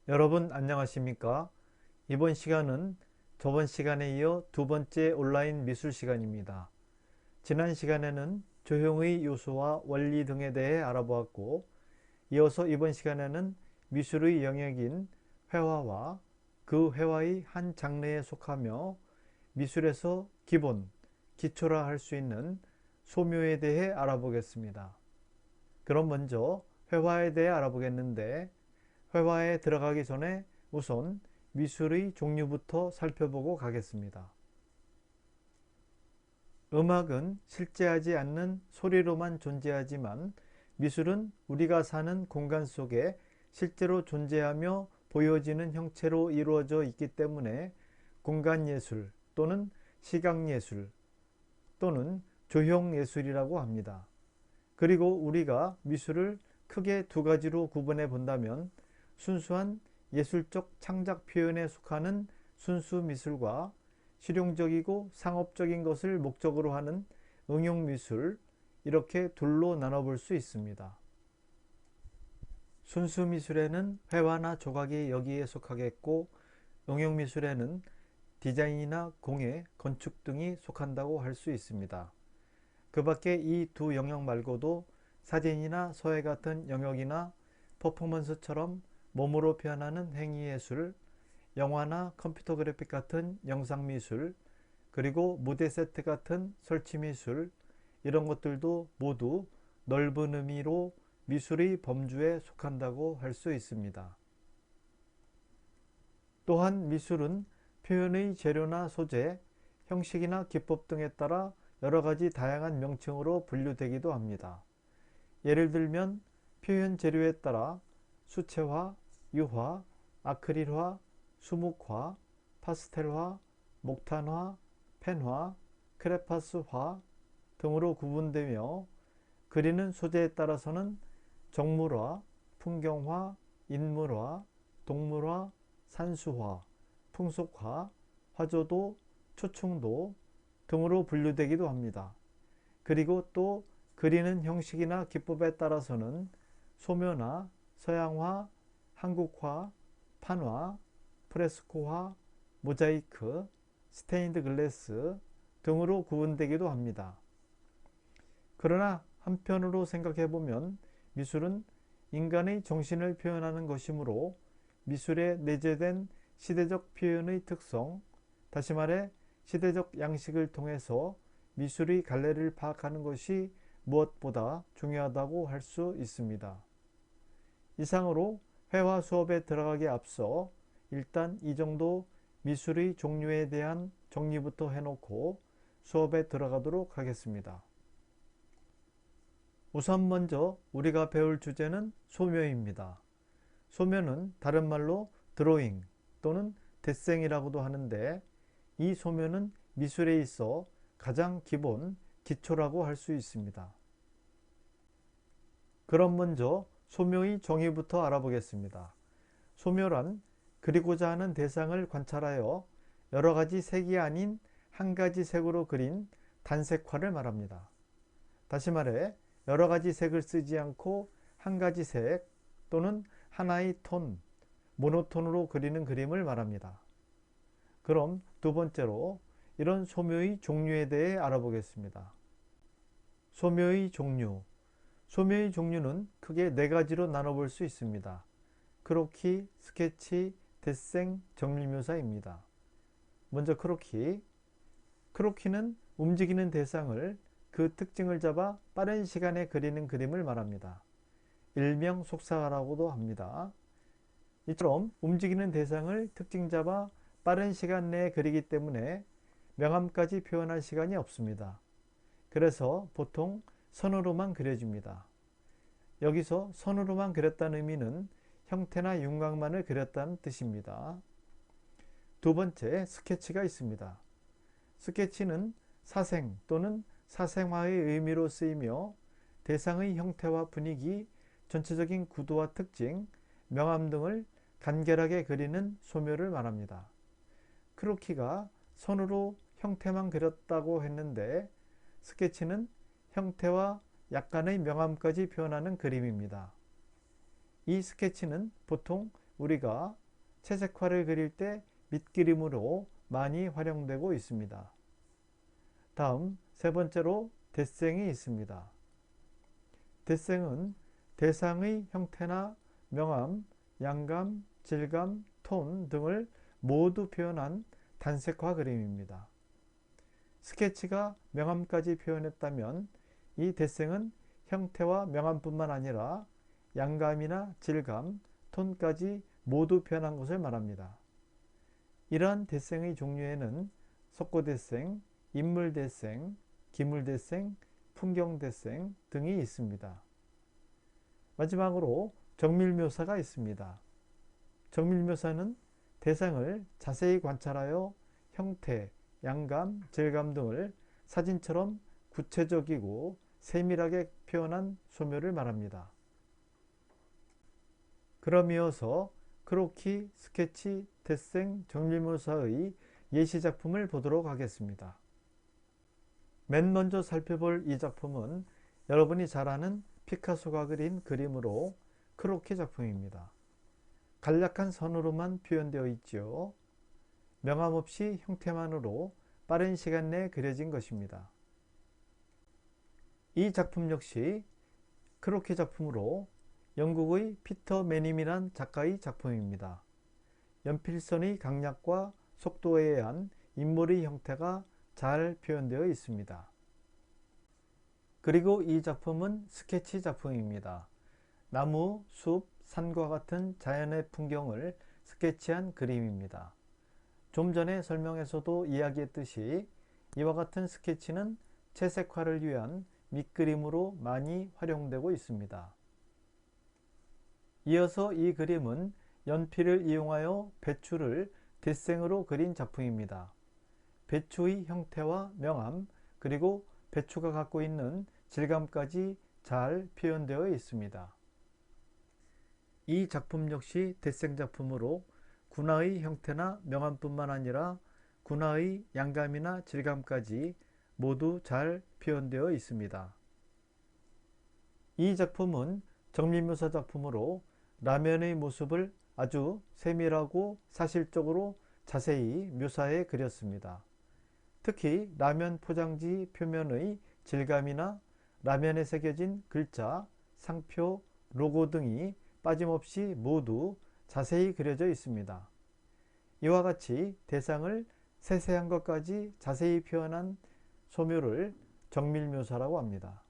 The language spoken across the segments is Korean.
여러분 안녕하십니까? 이번 시간은 저번 시간에 이어 두 번째 온라인 미술 시간입니다. 지난 시간에는 조형의 요소와 원리 등에 대해 알아보았고, 이어서 이번 시간에는 미술의 영역인 회화와 그 회화의 한 장르에 속하며 미술에서 기본, 기초라 할 수 있는 소묘에 대해 알아보겠습니다. 그럼 먼저 회화에 대해 알아보겠는데, 회화에 들어가기 전에 우선 미술의 종류부터 살펴보고 가겠습니다. 음악은 실제하지 않는 소리로만 존재하지만 미술은 우리가 사는 공간 속에 실제로 존재하며 보여지는 형체로 이루어져 있기 때문에 공간예술 또는 시각예술 또는 조형예술이라고 합니다. 그리고 우리가 미술을 크게 두 가지로 구분해 본다면 순수한 예술적 창작 표현에 속하는 순수 미술과 실용적이고 상업적인 것을 목적으로 하는 응용 미술, 이렇게 둘로 나눠볼 수 있습니다. 순수 미술에는 회화나 조각이 여기에 속하겠고, 응용 미술에는 디자인이나 공예, 건축 등이 속한다고 할 수 있습니다. 그 밖에 이 두 영역 말고도 사진이나 서예 같은 영역이나 퍼포먼스처럼 몸으로 표현하는 행위예술, 영화나 컴퓨터 그래픽 같은 영상미술, 그리고 무대 세트 같은 설치미술, 이런 것들도 모두 넓은 의미로 미술의 범주에 속한다고 할 수 있습니다. 또한 미술은 표현의 재료나 소재, 형식이나 기법 등에 따라 여러 가지 다양한 명칭으로 분류되기도 합니다. 예를 들면 표현 재료에 따라 수채화, 유화, 아크릴화, 수묵화, 파스텔화, 목탄화, 펜화, 크레파스화 등으로 구분되며, 그리는 소재에 따라서는 정물화, 풍경화, 인물화, 동물화, 산수화, 풍속화, 화조도, 초충도 등으로 분류되기도 합니다. 그리고 또 그리는 형식이나 기법에 따라서는 소묘나 서양화, 한국화, 판화, 프레스코화, 모자이크, 스테인드 글래스 등으로 구분되기도 합니다. 그러나 한편으로 생각해보면 미술은 인간의 정신을 표현하는 것이므로 미술에 내재된 시대적 표현의 특성, 다시 말해 시대적 양식을 통해서 미술의 갈래를 파악하는 것이 무엇보다 중요하다고 할 수 있습니다. 이상으로 회화 수업에 들어가기에 앞서 일단 이 정도 미술의 종류에 대한 정리부터 해놓고 수업에 들어가도록 하겠습니다. 우선 먼저 우리가 배울 주제는 소묘입니다. 소묘는 다른 말로 드로잉 또는 데생이라고도 하는데, 이 소묘는 미술에 있어 가장 기본, 기초라고 할 수 있습니다. 그럼 먼저 소묘의 정의부터 알아보겠습니다. 소묘란 그리고자 하는 대상을 관찰하여 여러 가지 색이 아닌 한 가지 색으로 그린 단색화를 말합니다. 다시 말해 여러 가지 색을 쓰지 않고 한 가지 색 또는 하나의 톤, 모노톤으로 그리는 그림을 말합니다. 그럼 두 번째로 이런 소묘의 종류에 대해 알아보겠습니다. 소묘의 종류. 소묘의 종류는 크게 네 가지로 나눠볼 수 있습니다. 크로키, 스케치, 데생, 정밀묘사입니다. 먼저 크로키. 크로키는 움직이는 대상을 그 특징을 잡아 빠른 시간에 그리는 그림을 말합니다. 일명 속사라고도 합니다. 이처럼 움직이는 대상을 특징 잡아 빠른 시간 내에 그리기 때문에 명암까지 표현할 시간이 없습니다. 그래서 보통 선으로만 그려집니다. 여기서 선으로만 그렸다는 의미는 형태나 윤곽만을 그렸다는 뜻입니다. 두 번째, 스케치가 있습니다. 스케치는 사생 또는 사생화의 의미로 쓰이며 대상의 형태와 분위기, 전체적인 구도와 특징, 명암 등을 간결하게 그리는 소묘를 말합니다. 크로키가 선으로 형태만 그렸다고 했는데, 스케치는 형태와 약간의 명암까지 표현하는 그림입니다. 이 스케치는 보통 우리가 채색화를 그릴 때 밑그림으로 많이 활용되고 있습니다. 다음 세 번째로 대생이 있습니다. 대생은 대상의 형태나 명암, 양감, 질감, 톤 등을 모두 표현한 단색화 그림입니다. 스케치가 명암까지 표현했다면 이 대생은 형태와 명암뿐만 아니라 양감이나 질감, 톤까지 모두 표현한 것을 말합니다. 이러한 대생의 종류에는 석고대생, 인물대생, 기물대생, 풍경대생 등이 있습니다. 마지막으로 정밀묘사가 있습니다. 정밀묘사는 대상을 자세히 관찰하여 형태, 양감, 질감 등을 사진처럼 구체적이고 세밀하게 표현한 소묘를 말합니다. 그럼 이어서 크로키, 스케치, 대생, 정밀묘사의 예시작품을 보도록 하겠습니다. 맨 먼저 살펴볼 이 작품은 여러분이 잘 아는 피카소가 그린 그림으로 크로키 작품입니다. 간략한 선으로만 표현되어 있지요. 명암 없이 형태만으로 빠른 시간 내에 그려진 것입니다. 이 작품 역시 크로키 작품으로 영국의 피터 매님이란 작가의 작품입니다. 연필선의 강약과 속도에 의한 인물의 형태가 잘 표현되어 있습니다. 그리고 이 작품은 스케치 작품입니다. 나무, 숲, 산과 같은 자연의 풍경을 스케치한 그림입니다. 좀 전에 설명에서도 이야기했듯이 이와 같은 스케치는 채색화를 위한 밑그림으로 많이 활용되고 있습니다. 이어서 이 그림은 연필을 이용하여 배추를 대생으로 그린 작품입니다. 배추의 형태와 명암, 그리고 배추가 갖고 있는 질감까지 잘 표현되어 있습니다. 이 작품 역시 대생 작품으로 군화의 형태나 명암뿐만 아니라 군화의 양감이나 질감까지 모두 잘 표현되어 있습니다. 이 작품은 정밀묘사 작품으로 라면의 모습을 아주 세밀하고 사실적으로 자세히 묘사해 그렸습니다. 특히 라면 포장지 표면의 질감이나 라면에 새겨진 글자, 상표, 로고 등이 빠짐없이 모두 자세히 그려져 있습니다. 이와 같이 대상을 세세한 것까지 자세히 표현한 소묘를 정밀묘사라고 합니다.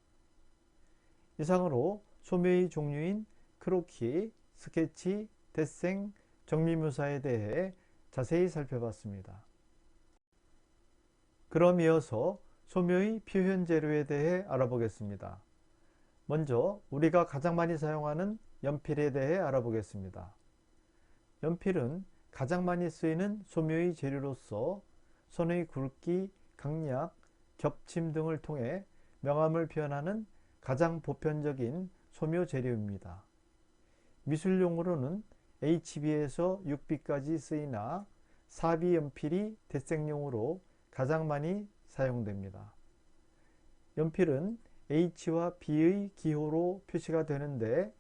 이상으로 소묘의 종류인 크로키, 스케치, 대생, 정밀묘사에 대해 자세히 살펴봤습니다. 그럼 이어서 소묘의 표현 재료에 대해 알아보겠습니다. 먼저 우리가 가장 많이 사용하는 연필에 대해 알아보겠습니다. 연필은 가장 많이 쓰이는 소묘의 재료로서 선의 굵기, 강약, 겹침 등을 통해 명암을 표현하는 가장 보편적인 소묘 재료입니다. 미술용으로는 HB에서 6B까지 쓰이나 4B 연필이 대생용으로 가장 많이 사용됩니다. 연필은 H와 B의 기호로 표시가 되는데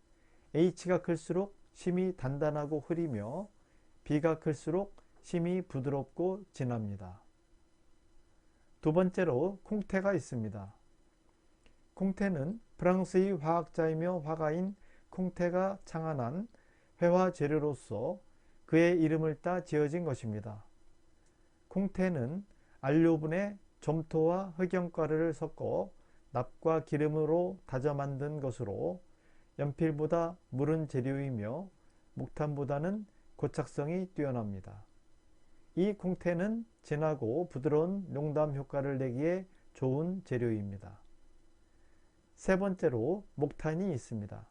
H가 클수록 심이 단단하고 흐리며 B가 클수록 심이 부드럽고 진합니다. 두 번째로 콩테가 있습니다. 콩테는 프랑스의 화학자이며 화가인 콩테가 창안한 회화 재료로서 그의 이름을 따 지어진 것입니다. 콩테는 안료분에 점토와 흑연가루를 섞어 납과 기름으로 다져 만든 것으로 연필보다 무른 재료이며 목탄보다는 고착성이 뛰어납니다. 이 콩테는 진하고 부드러운 농담 효과를 내기에 좋은 재료입니다. 세 번째로 목탄이 있습니다.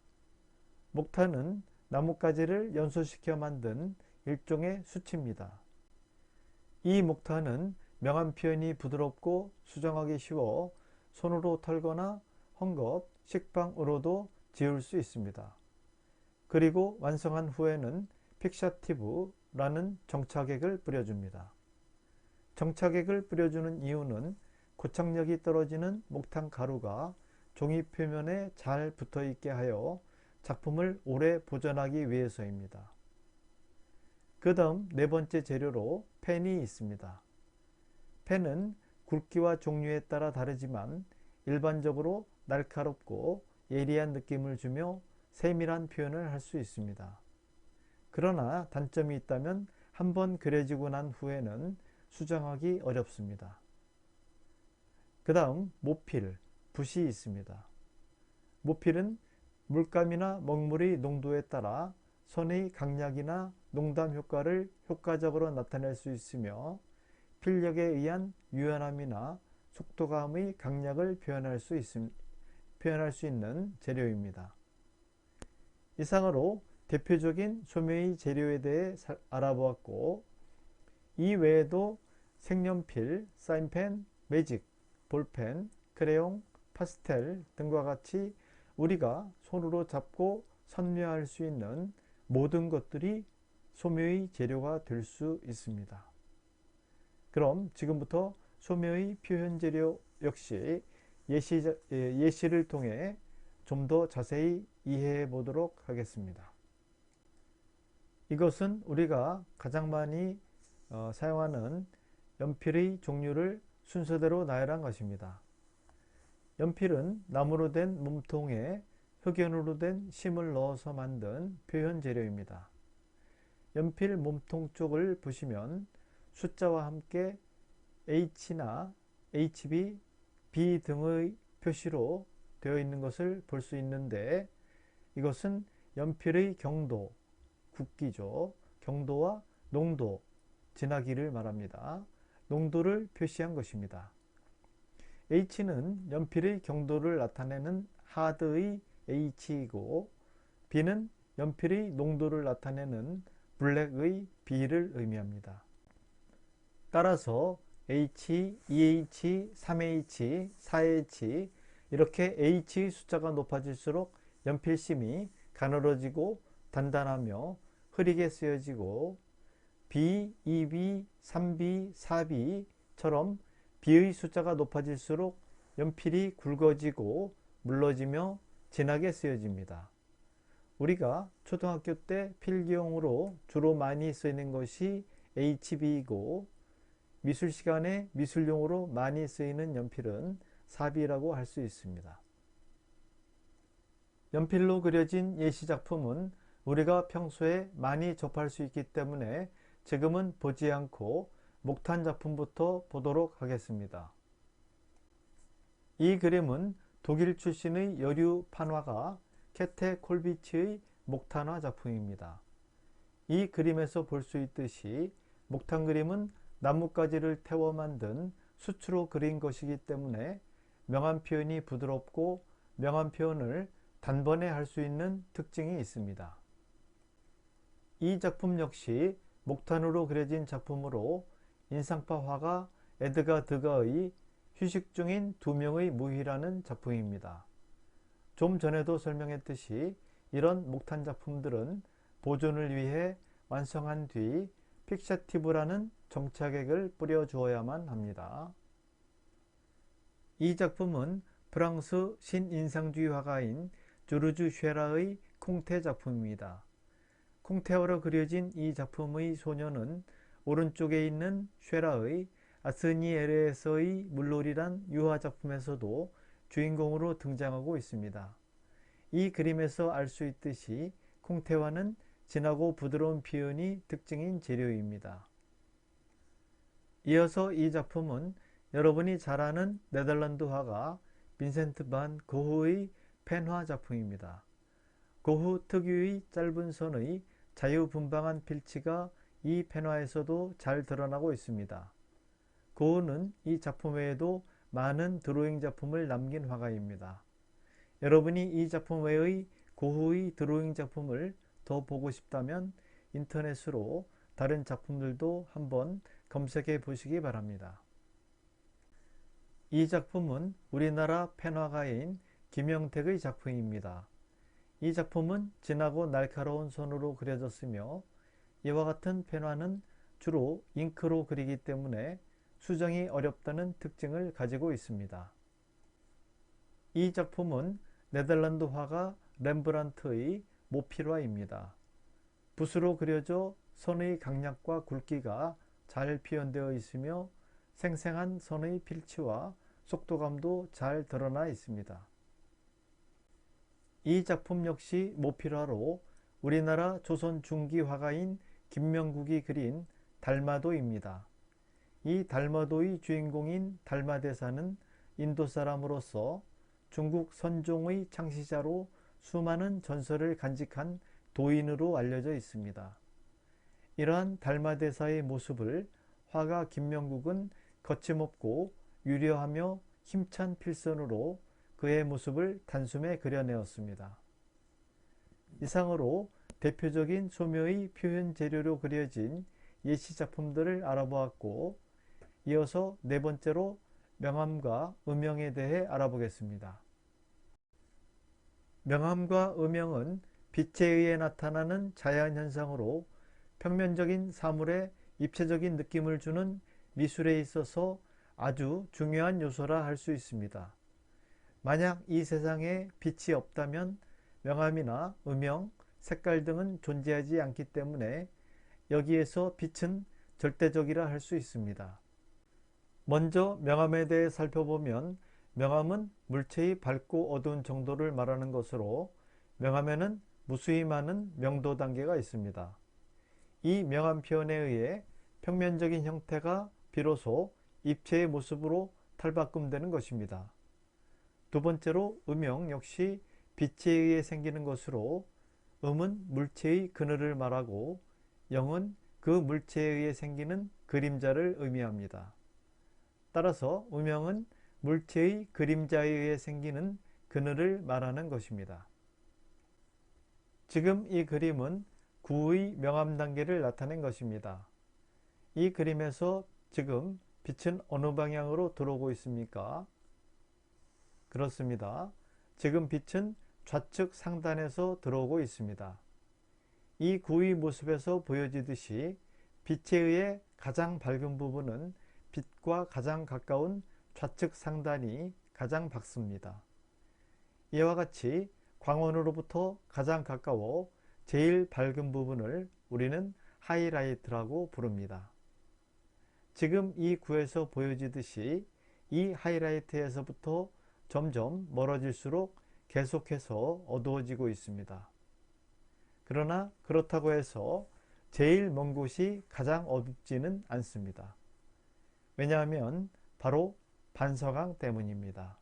목탄은 나뭇가지를 연소시켜 만든 일종의 수치입니다. 이 목탄은 명암 표현이 부드럽고 수정하기 쉬워 손으로 털거나 헝겊, 식빵으로도 지울 수 있습니다. 그리고 완성한 후에는 픽샤티브라는 정착액을 뿌려줍니다. 정착액을 뿌려주는 이유는 고착력이 떨어지는 목탄 가루가 종이 표면에 잘 붙어 있게 하여 작품을 오래 보존하기 위해서입니다. 그 다음 네 번째 재료로 펜이 있습니다. 펜은 굵기와 종류에 따라 다르지만 일반적으로 날카롭고 예리한 느낌을 주며 세밀한 표현을 할 수 있습니다. 그러나 단점이 있다면 한번 그려지고 난 후에는 수정하기 어렵습니다. 그 다음 모필, 붓이 있습니다. 모필은 물감이나 먹물의 농도에 따라 선의 강약이나 농담 효과를 효과적으로 나타낼 수 있으며 필력에 의한 유연함이나 속도감의 강약을 표현할 수 있는 재료입니다. 이상으로 대표적인 소묘의 재료에 대해 알아보았고, 이 외에도 색연필, 사인펜, 매직, 볼펜, 크레용, 파스텔 등과 같이 우리가 손으로 잡고 선묘할 수 있는 모든 것들이 소묘의 재료가 될 수 있습니다. 그럼 지금부터 소묘의 표현 재료 역시 예시를 통해 좀 더 자세히 이해해 보도록 하겠습니다. 이것은 우리가 가장 많이 사용하는 연필의 종류를 순서대로 나열한 것입니다. 연필은 나무로 된 몸통에 흑연으로 된 심을 넣어서 만든 표현 재료입니다. 연필 몸통 쪽을 보시면 숫자와 함께 H나 HB, B 등의 표시로 되어 있는 것을 볼 수 있는데, 이것은 연필의 경도, 굵기죠. 경도와 농도, 진하기를 말합니다. 농도를 표시한 것입니다. H는 연필의 경도를 나타내는 하드의 H이고, B는 연필의 농도를 나타내는 블랙의 B를 의미합니다. 따라서 H, 2H, 3H, 4H 이렇게 H의 숫자가 높아질수록 연필심이 가늘어지고 단단하며 흐리게 쓰여지고, B, 2B, 3B, 4B처럼 B의 숫자가 높아질수록 연필이 굵어지고 물러지며 진하게 쓰여집니다. 우리가 초등학교 때 필기용으로 주로 많이 쓰이는 것이 HB이고, 미술 시간에 미술용으로 많이 쓰이는 연필은 4B라고 할 수 있습니다. 연필로 그려진 예시작품은 우리가 평소에 많이 접할 수 있기 때문에 지금은 보지 않고 목탄 작품부터 보도록 하겠습니다. 이 그림은 독일 출신의 여류 판화가 케테 콜비치의 목탄화 작품입니다. 이 그림에서 볼 수 있듯이 목탄 그림은 나뭇가지를 태워 만든 수치로 그린 것이기 때문에 명암 표현이 부드럽고 명암 표현을 단번에 할 수 있는 특징이 있습니다. 이 작품 역시 목탄으로 그려진 작품으로 인상파 화가 에드가 드가의 휴식 중인 두 명의 무희라는 작품입니다. 좀 전에도 설명했듯이 이런 목탄 작품들은 보존을 위해 완성한 뒤 픽샤티브라는 정착액을 뿌려 주어야만 합니다. 이 작품은 프랑스 신인상주의 화가인 주르주 쉐라의 콩테 작품입니다. 콩테어로 그려진 이 작품의 소녀는 오른쪽에 있는 쉐라의 아스니에르에서의 물놀이란 유화 작품에서도 주인공으로 등장하고 있습니다. 이 그림에서 알 수 있듯이 콩테화는 진하고 부드러운 표현이 특징인 재료입니다. 이어서 이 작품은 여러분이 잘 아는 네덜란드 화가 빈센트 반 고흐의 펜화 작품입니다. 고흐 특유의 짧은 선의 자유분방한 필치가 이 펜화에서도 잘 드러나고 있습니다. 고흐는 이 작품 외에도 많은 드로잉 작품을 남긴 화가입니다. 여러분이 이 작품 외의 고흐의 드로잉 작품을 더 보고 싶다면 인터넷으로 다른 작품들도 한번 검색해 보시기 바랍니다. 이 작품은 우리나라 펜화가인 김영택의 작품입니다. 이 작품은 진하고 날카로운 선으로 그려졌으며, 이와 같은 펜화는 주로 잉크로 그리기 때문에 수정이 어렵다는 특징을 가지고 있습니다. 이 작품은 네덜란드 화가 렘브란트의 모필화입니다. 붓으로 그려져 선의 강약과 굵기가 잘 표현되어 있으며 생생한 선의 필치와 속도감도 잘 드러나 있습니다. 이 작품 역시 모필화로 우리나라 조선 중기 화가인 김명국이 그린 달마도입니다. 이 달마도의 주인공인 달마대사는 인도 사람으로서 중국 선종의 창시자로 수많은 전설을 간직한 도인으로 알려져 있습니다. 이러한 달마대사의 모습을 화가 김명국은 거침없고 유려하며 힘찬 필선으로 그의 모습을 단숨에 그려내었습니다. 이상으로 대표적인 소묘의 표현 재료로 그려진 예시작품들을 알아보았고, 이어서 네 번째로 명암과 음영에 대해 알아보겠습니다. 명암과 음영은 빛에 의해 나타나는 자연현상으로 평면적인 사물에 입체적인 느낌을 주는 미술에 있어서 아주 중요한 요소라 할 수 있습니다. 만약 이 세상에 빛이 없다면 명암이나 음영, 색깔 등은 존재하지 않기 때문에 여기에서 빛은 절대적이라 할 수 있습니다. 먼저 명암에 대해 살펴보면 명암은 물체의 밝고 어두운 정도를 말하는 것으로 명암에는 무수히 많은 명도 단계가 있습니다. 이 명암 표현에 의해 평면적인 형태가 비로소 입체의 모습으로 탈바꿈되는 것입니다. 두 번째로 음영 역시 빛에 의해 생기는 것으로 음은 물체의 그늘을 말하고 영은 그 물체에 의해 생기는 그림자를 의미합니다. 따라서 음영은 물체의 그림자에 의해 생기는 그늘을 말하는 것입니다. 지금 이 그림은 구의 명암 단계를 나타낸 것입니다. 이 그림에서 지금 빛은 어느 방향으로 들어오고 있습니까? 그렇습니다. 지금 빛은 좌측 상단에서 들어오고 있습니다. 이 구의 모습에서 보여지듯이 빛에 의해 가장 밝은 부분은 빛과 가장 가까운 좌측 상단이 가장 밝습니다. 이와 같이 광원으로부터 가장 가까워 제일 밝은 부분을 우리는 하이라이트라고 부릅니다. 지금 이 구에서 보여지듯이 이 하이라이트에서부터 점점 멀어질수록 계속해서 어두워지고 있습니다. 그러나 그렇다고 해서 제일 먼 곳이 가장 어둡지는 않습니다. 왜냐하면 바로 반사광 때문입니다.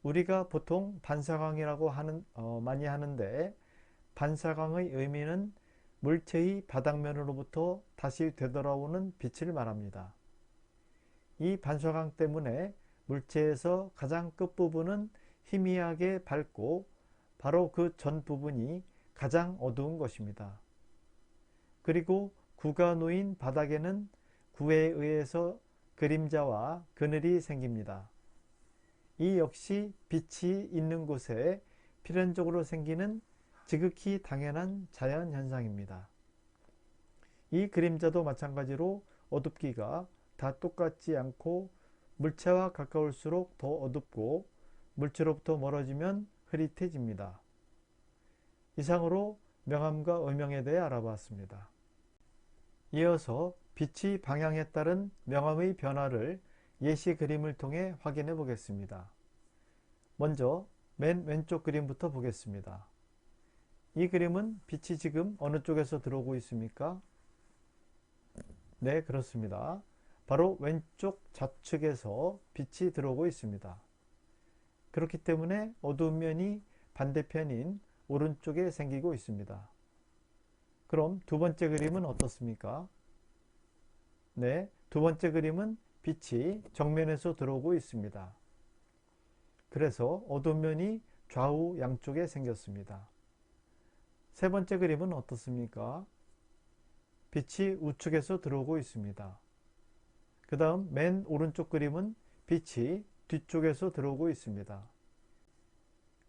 우리가 보통 반사광이라고 많이 하는데, 반사광의 의미는 물체의 바닥면으로부터 다시 되돌아오는 빛을 말합니다. 이 반사광 때문에 물체에서 가장 끝부분은 희미하게 밝고 바로 그 전 부분이 가장 어두운 것입니다. 그리고 구가 놓인 바닥에는 구에 의해서 그림자와 그늘이 생깁니다. 이 역시 빛이 있는 곳에 필연적으로 생기는 지극히 당연한 자연현상입니다. 이 그림자도 마찬가지로 어둡기가 다 똑같지 않고 물체와 가까울수록 더 어둡고 물체로부터 멀어지면 흐릿해집니다. 이상으로 명암과 음영에 대해 알아봤습니다. 이어서 빛의 방향에 따른 명암의 변화를 예시 그림을 통해 확인해 보겠습니다. 먼저 맨 왼쪽 그림부터 보겠습니다. 이 그림은 빛이 지금 어느 쪽에서 들어오고 있습니까? 네, 그렇습니다. 바로 왼쪽 좌측에서 빛이 들어오고 있습니다. 그렇기 때문에 어두운 면이 반대편인 오른쪽에 생기고 있습니다. 그럼 두 번째 그림은 어떻습니까? 네, 두 번째 그림은 빛이 정면에서 들어오고 있습니다. 그래서 어두운 면이 좌우 양쪽에 생겼습니다. 세 번째 그림은 어떻습니까? 빛이 우측에서 들어오고 있습니다. 그 다음 맨 오른쪽 그림은 빛이 뒤쪽에서 들어오고 있습니다.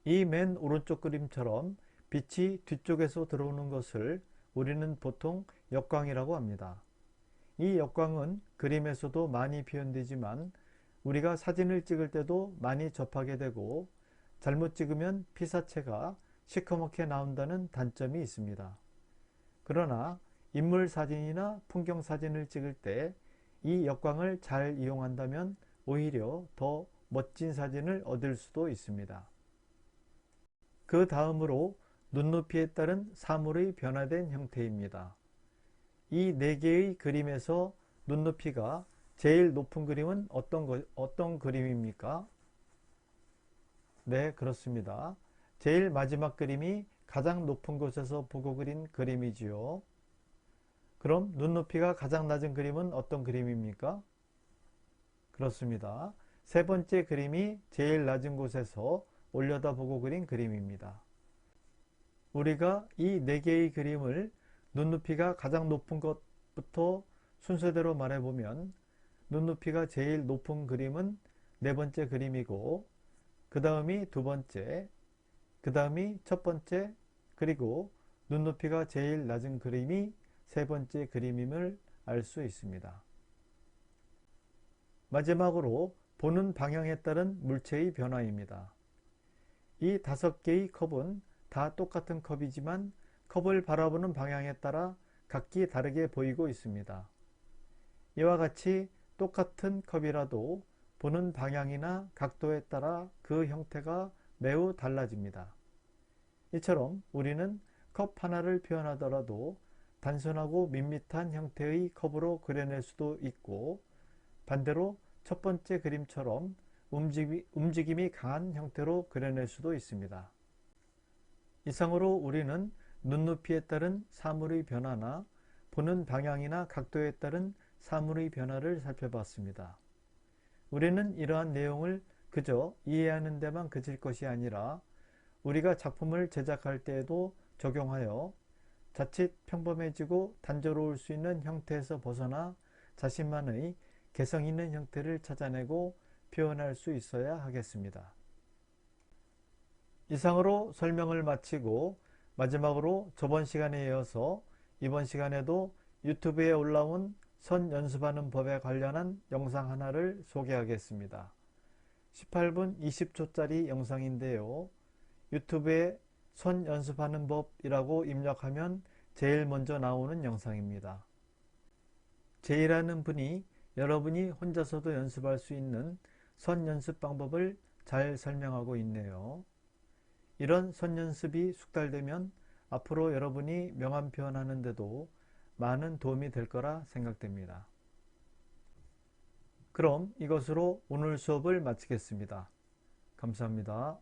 이 맨 오른쪽 그림처럼 빛이 뒤쪽에서 들어오는 것을 우리는 보통 역광이라고 합니다. 이 역광은 그림에서도 많이 표현되지만 우리가 사진을 찍을 때도 많이 접하게 되고, 잘못 찍으면 피사체가 시커멓게 나온다는 단점이 있습니다. 그러나 인물 사진이나 풍경 사진을 찍을 때 이 역광을 잘 이용한다면 오히려 더 멋진 사진을 얻을 수도 있습니다. 그 다음으로 눈높이에 따른 사물의 변화된 형태입니다. 이 네 개의 그림에서 눈높이가 제일 높은 그림은 어떤 그림입니까? 네, 그렇습니다. 제일 마지막 그림이 가장 높은 곳에서 보고 그린 그림이지요. 그럼 눈높이가 가장 낮은 그림은 어떤 그림입니까? 그렇습니다. 세 번째 그림이 제일 낮은 곳에서 올려다보고 그린 그림입니다. 우리가 이 네 개의 그림을 눈높이가 가장 높은 것부터 순서대로 말해보면 눈높이가 제일 높은 그림은 네 번째 그림이고 그 다음이 두 번째, 그 다음이 첫 번째, 그리고 눈높이가 제일 낮은 그림이 세 번째 그림임을 알 수 있습니다. 마지막으로 보는 방향에 따른 물체의 변화입니다. 이 5개의 컵은 다 똑같은 컵이지만 컵을 바라보는 방향에 따라 각기 다르게 보이고 있습니다. 이와 같이 똑같은 컵이라도 보는 방향이나 각도에 따라 그 형태가 매우 달라집니다. 이처럼 우리는 컵 하나를 표현하더라도 단순하고 밋밋한 형태의 컵으로 그려낼 수도 있고 반대로 첫 번째 그림처럼 움직임이 강한 형태로 그려낼 수도 있습니다. 이상으로 우리는 눈높이에 따른 사물의 변화나 보는 방향이나 각도에 따른 사물의 변화를 살펴봤습니다. 우리는 이러한 내용을 그저 이해하는 데만 그칠 것이 아니라 우리가 작품을 제작할 때에도 적용하여 자칫 평범해지고 단조로울 수 있는 형태에서 벗어나 자신만의 개성 있는 형태를 찾아내고 표현할 수 있어야 하겠습니다. 이상으로 설명을 마치고 마지막으로 저번 시간에 이어서 이번 시간에도 유튜브에 올라온 선 연습하는 법에 관련한 영상 하나를 소개하겠습니다. 18분 20초짜리 영상인데요. 유튜브에 선 연습하는 법이라고 입력하면 제일 먼저 나오는 영상입니다. 제이라는 분이 여러분이 혼자서도 연습할 수 있는 선 연습 방법을 잘 설명하고 있네요. 이런 선 연습이 숙달되면 앞으로 여러분이 명암 표현하는 데도 많은 도움이 될 거라 생각됩니다. 그럼 이것으로 오늘 수업을 마치겠습니다. 감사합니다.